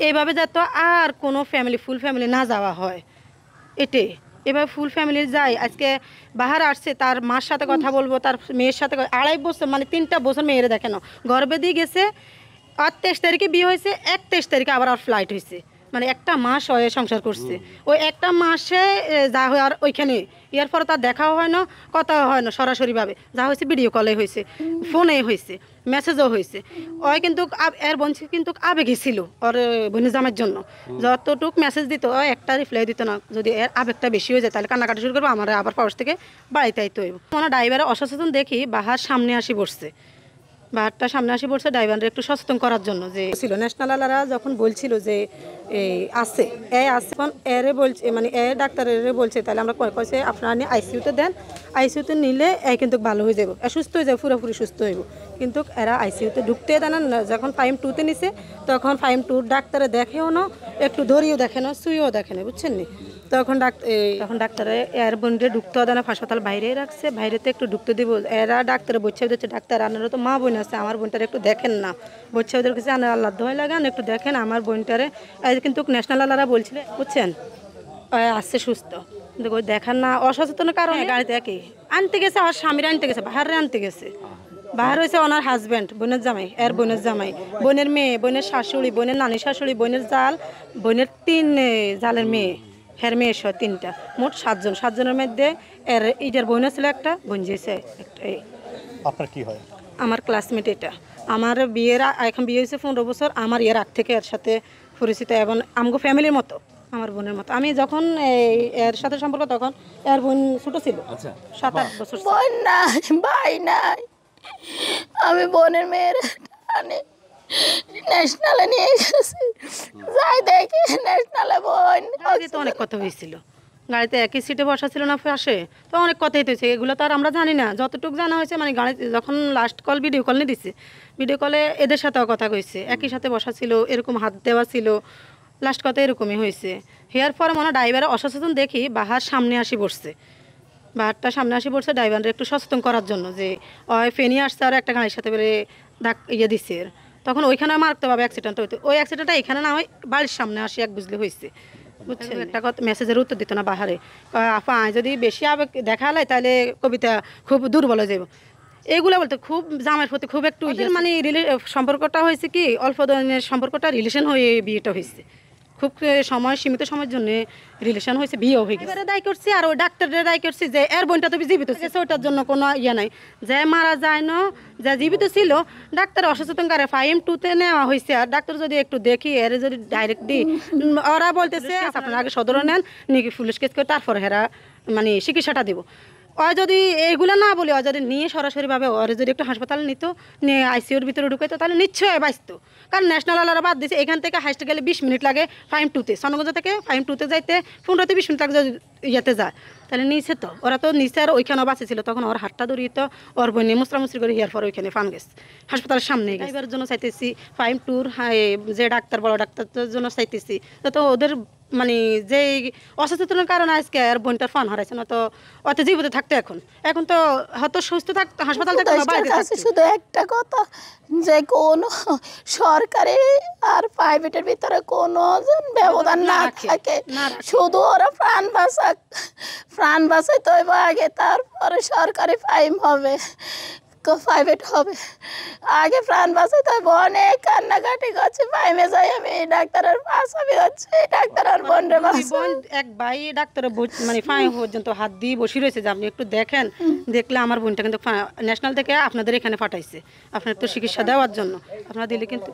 এইভাবে যাতে আর কোনো ফ্যামিলি ফুল ফ্যামিলি না যাওয়া হয়, এটাই। এভাবে ফুল ফ্যামিলি যায়। আজকে বাহার আসছে, তার মার সাথে কথা বলবো, তার মেয়ের সাথে 2.5 বছর মানে 3টা বছর মেয়েরে দেখেন গর্ভে দিয়ে গেছে। আর 23 তারিখে বিয়ে হয়েছে, 31 তারিখে আবার ফ্লাইট হয়েছে, মানে একটা মাস হয়ে সংসার করছে। ওই একটা মাসে যা হয় আর ওইখানে ইয়ার পরে তার দেখাও হয় না, কথাও হয় না সরাসরিভাবে। যা হয়েছে ভিডিও কলে হয়েছে, ফোনে হয়েছে, মেসেজও হয়েছে। ওই কিন্তু এর বোন কিন্তু আবেগে ছিল ওর বোনের জামের জন্য। যতটুক মেসেজ দিত ও একটা রিপ্লাই দিত না। যদি এর আবেগটা বেশি হয়ে যায় তাহলে কান্নাকাটি শুরু করবো, আমার আবার পাশ থেকে বাড়িতে আইতে হইব। আমার ড্রাইভারের অসচেতন দেখি বাহার সামনে আসি বসছে, বাহারটা সামনে আসি পড়ছে ড্রাইভারের একটু সচেতন করার জন্য। যে ছিল ন্যাশনালওয়ালারা যখন বলছিল যে এই আছে এখন এরে বলছে, মানে ডাক্তারের বলছে, তাহলে আমরা কয়েছে আপনারা নিয়ে আইসিইউতে দেন, আইসিইউতে নিলে কিন্তু ভালো হয়ে যাবো, সুস্থ হয়ে যাবে, পুরোপুরি সুস্থ হইব। কিন্তু এরা আইসিইউতে ঢুকতে দেন না। যখন 5-2-তে নিছে তখন 5-2 ডাক্তারে দেখেও না, একটু ধরিয়েও দেখে না, শুয়েও দেখে না, বুঝছেন নি। তখন ডাক্তারে এর বোনকে ঢুকতে দেয় না, হাসপাতাল বাইরেই রাখছে, বাইরেতে একটু ঢুকতে দিব। এরা ডাক্তারে বলছে দিচ্ছে, ডাক্তার আপনারা তো মা বোন আছে, আমার বোনটারে একটু দেখেন না। বলছে ওদের কাছে আনার আল্লাহ দোহাই লাগান, একটু দেখেন আমার বোনটারে। কিন্তু ন্যাশনালওয়ালারা বলছিলেন, বুঝছেন, আসছে সুস্থ, কিন্তু ওই দেখার না, অসচেতনের কারণে গাড়িতে একই আনতে গেছে, আমার স্বামীরা আনতে গেছে, বাহারে আনতে গেছে। বাহার হয়েছে ওনার হাজব্যান্ড, বোনের জামাই, এর বোনের জামাই, বোনের মেয়ে, বোনের শাশুড়ি, বোনের নানি শাশুড়ি, বোনের জাল, বোনের 3 জালের মেয়ে, হের মেয়ে সহ 3টা, মোট 7 জন। 7 জনের মধ্যে এর ইটার বোন ছিল একটা, বোন যেছে একটা। আপনার কি হয়? আমার ক্লাসমেট এটা। আমার বিয়ের এখন বিয়ে হয়েছে 15 বছর। আমার এর আগ থেকে এর সাথে পরিচিত এবং আমগো ফ্যামিলির মতো, আমার বোনের মতো। আমি যখন এর সাথে সম্পর্ক তখন এর বোন ছোট ছিল, 7-8 বছর। বোন নাই, ভাই নাই, আমি বোনের মেয়ের ন্যাশনালে নিয়ে গেছি, যাই দেখি ন্যাশনালে বোন। আগে তো অনেক কথা হয়েছিল, গাড়িতে একই সিটে বসা ছিল না পাশে, তো অনেক কথাই হয়েছে। এগুলো তো আর আমরা জানি না, যতটুকু জানা হয়েছে মানে গাড়িতে যখন লাস্ট কল ভিডিও কল নিয়ে দিচ্ছে, ভিডিও কলে এদের সাথেও কথা কইছে, একই সাথে বসা ছিল, এরকম হাত দেওয়া ছিল, লাস্ট কথা এরকমই হয়েছে। হেয়ার পরে মনে ড্রাইভারের অসচেতন দেখি বাহার সামনে আসি বসছে, বাহারটা সামনে আসি পড়ছে ড্রাইভারের একটু সচেতন করার জন্য। যে ওই ফেনি আসছে আর একটা গাড়ির সাথে বেড়ে দিচ্ছে, তখন ওইখানে মারাত্মকভাবে অ্যাক্সিডেন্ট হইতো। ওই অ্যাক্সিডেন্টটা এখানে না হয় বাড়ির সামনে আসি এক বুঝলে হয়েছে, বুঝছেন। একটা কথা মেসেজের উত্তর দিত না বাহারে, আপা যদি বেশি আবেগ দেখালে তাহলে কবিতা খুব দুর্বল হয়ে যাব। এগুলো বলতে খুব জামের প্রতি খুব একটু মানে সম্পর্কটা হয়েছে কি অল্প দিনের সম্পর্কটা রিলেশন হয়ে বিয়েটা হয়েছে, খুব সময় সীমিত সময়ের জন্য রিলেশন হয়েছে, বিয়েও হয়ে গেছে। দায়ী করছি আর ওই ডাক্তারের দায়ী করছি যে এর বোনটা তো জীবিত গেছে, ওটার জন্য কোনো ইয়ে নাই। যে মারা যায় না, যা জীবিত ছিল ডাক্তার অসচেতন করে 5-2-তে নেওয়া হয়েছে। আর ডাক্তার যদি একটু দেখি এর যদি ডাইরেক্ট দিই, ওরা বলতেছে আপনার আগে সদরে নেন, নাকি পুলিশ কেস করে তারপর হেরা মানে চিকিৎসাটা দিব। ও যদি এইগুলো না বলি, ও যদি নিয়ে সরাসরিভাবে ওরা যদি একটু হাসপাতালে নিত, নিয়ে আইসিইউর ভিতরে ঢুকাইতো, তাহলে নিশ্চয়ই বাঁচত। কারণ ন্যাশনালওয়ালারা বাদ দিয়েছে, এখান থেকে হাইস্ট গেলে 20 মিনিট লাগে 5-2-তে, সনগঞ্জ থেকে 5-2-তে যাইতে 15-20 মিনিট লাগে যদি ইয়েতে যায়, তাহলে নিচে তো ওরা তো নিচে আর ওইখানেও বাঁচেছিল। তখন ওর হাতটা ধরিয়ে তো ওর বইনে মুসরামুসরি করে ইয়ার পর ওইখানে ফান গেছে, হাসপাতালের সামনে এবার জন্য চাইতেছি 5-2-র যে ডাক্তার বড় ডাক্তারদের জন্য চাইতেছি, তো ওদের মানে যে অসচেতনের কারণে আজকে আর বোনটার ফান হারাইছে, না তো অত জীবিত থাকতো। এখন তো হয়তো সুস্থ থাকতো, হাসপাতাল থাকতো। শুধু একটা কথা, যে কোনো সরকারি আর প্রাইভেটের ভিতরে কোনো ব্যবধান না থাকে, শুধু ওরা প্রাণ বাঁচাই তো আগে, তারপরে সরকারি ফাইম হবে, প্রাইভেট হবে, আগে প্রাণ বাঁচাই তো। অনেক কান্নাকাটি করছে, ফাইমে যাই আমি ডাক্তারের পাশাপি হচ্ছে, ডাক্তার আর বোনরে এক ভাই ডাক্তারের মানে ফাইম পর্যন্ত হাত দিয়ে বসে রয়েছে যে আপনি একটু দেখেন, দেখলে আমার বোনটা কিন্তু ন্যাশনাল থেকে আপনাদের এখানে পাঠাইছে আপনার তো চিকিৎসা দেওয়ার জন্য, আপনারা দিলে কিন্তু